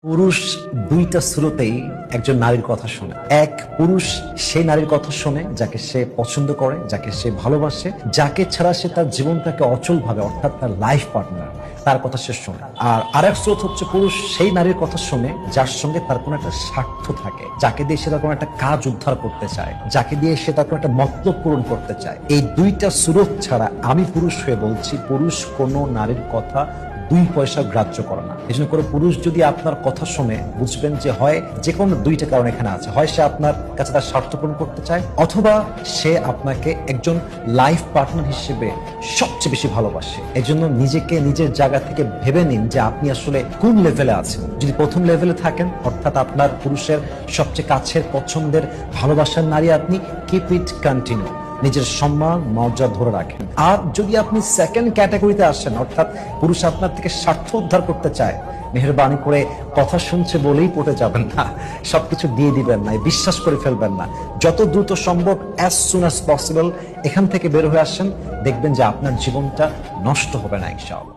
পুরুষ দুইটা স্রোতেই একজন নারীর কথা শোনে। এক পুরুষ সেই নারীর কথা শোনে যাকে সে পছন্দ করে, যাকে সে ভালোবাসে, যাকে ছাড়া সে তার জীবনটাকে অচল ভাবে, অর্থাৎ তার লাইফ পার্টনার, তার কথা সে শোনে। আর আরেক স্রোত হচ্ছে পুরুষ সেই নারীর কথা শোনে যার সঙ্গে তার কোনো একটা স্বার্থ থাকে, যাকে দিয়ে সে তার কোনো একটা কাজ উদ্ধার করতে চায়, যাকে দিয়ে সে তার কোনো একটা মতলব পূরণ করতে চায়। এই দুইটা স্রোত ছাড়া আমি পুরুষ হয়ে বলছি, পুরুষ কোনো নারীর কথা দুই পয়সা গ্রাহ্য করে না। এই জন্য কোনো পুরুষ যদি আপনার কথা শুনে, বুঝবেন যে হয় যে কোনো দুইটা কারণ এখানে আছে। হয় সে আপনার কাছে তার স্বার্থ পূরণ করতে চায়, অথবা সে আপনাকে একজন লাইফ পার্টনার হিসেবে সবচেয়ে বেশি ভালোবাসে। এই জন্য নিজেকে নিজের জায়গা থেকে ভেবে নিন যে আপনি আসলে কোন লেভেলে আছেন। যদি প্রথম লেভেলে থাকেন, অর্থাৎ আপনার পুরুষের সবচেয়ে কাছের, পছন্দের, ভালোবাসার নারী আপনি, কিপ ইট কন্টিনিউ, নিজের সম্মান মর্যাদা ধরে রাখেন। আর যদি আপনি সেকেন্ড ক্যাটাগরিতে আসেন, অর্থাৎ পুরুষ আপনার থেকে স্বার্থ উদ্ধার করতে চায়, মেহেরবানি করে কথা শুনছে বলেই পড়ে যাবেন না, সবকিছু দিয়ে দিবেন না, বিশ্বাস করে ফেলবেন না। যত দ্রুত সম্ভব, অ্যাজ সুন অ্যাজ পসিবল এখান থেকে বের হয়ে আসেন, দেখবেন যে আপনার জীবনটা নষ্ট হবে না ইনশাআল্লাহ।